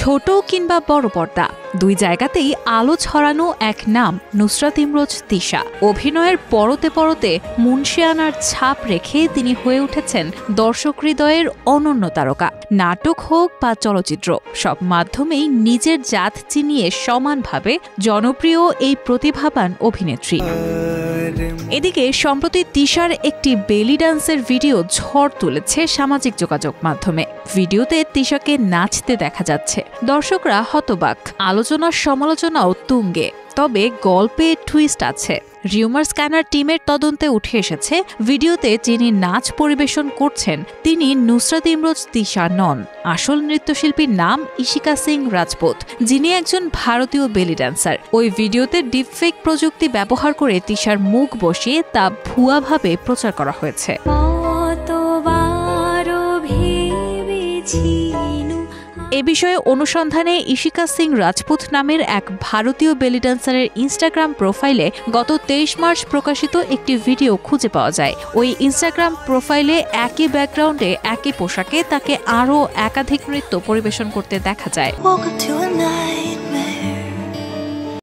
ছোট কিংবা বড় পর্দা দুই জায়গাতেই আলো ছড়ানো এক নাম নুসরাত ইমরোজ তিশা। অভিনয়ের পরতে পরতে মুন্সিয়ানার ছাপ রেখে তিনি হয়ে উঠেছেন দর্শক হৃদয়ের অনন্য তারকা। নাটক হোক বা চলচ্চিত্র, সব মাধ্যমেই নিজের জাত চিনিয়ে সমানভাবে জনপ্রিয় এই প্রতিভাবান অভিনেত্রী। এদিকে সম্প্রতি তিশার একটি বেলি ডান্সের ভিডিও ঝড় তুলেছে সামাজিক যোগাযোগ মাধ্যমে। ভিডিওতে তিশাকে নাচতে দেখা যাচ্ছে। দর্শকরা হতবাক, আলোচনার সমালোচনাও তুঙ্গে। তবে গল্পে টুইস্ট আছে। রিউমার স্ক্যানার টিমের তদন্তে উঠে এসেছে, ভিডিওতে যিনি নাচ পরিবেশন করছেন তিনি নুসরাত ইমরোজ তিশা নন। আসল নৃত্যশিল্পীর নাম ইশিকা সিং রাজপুত, যিনি একজন ভারতীয় বেলি ড্যান্সার। ওই ভিডিওতে ডিপফেক প্রযুক্তি ব্যবহার করে তিশার মুখ বসিয়ে তা ভুয়াভাবে প্রচার করা হয়েছে। এ বিষয়ে অনুসন্ধানে ইশিকা সিং রাজপুত নামের এক ভারতীয় বেলি ড্যান্সারের ইনস্টাগ্রাম প্রোফাইলে গত 23 মার্চ প্রকাশিত একটি ভিডিও খুঁজে পাওয়া যায়। ওই ইনস্টাগ্রাম প্রোফাইলে একই ব্যাকগ্রাউন্ডে একই পোশাকে তাকে আরও একাধিক নৃত্য পরিবেশন করতে দেখা যায়।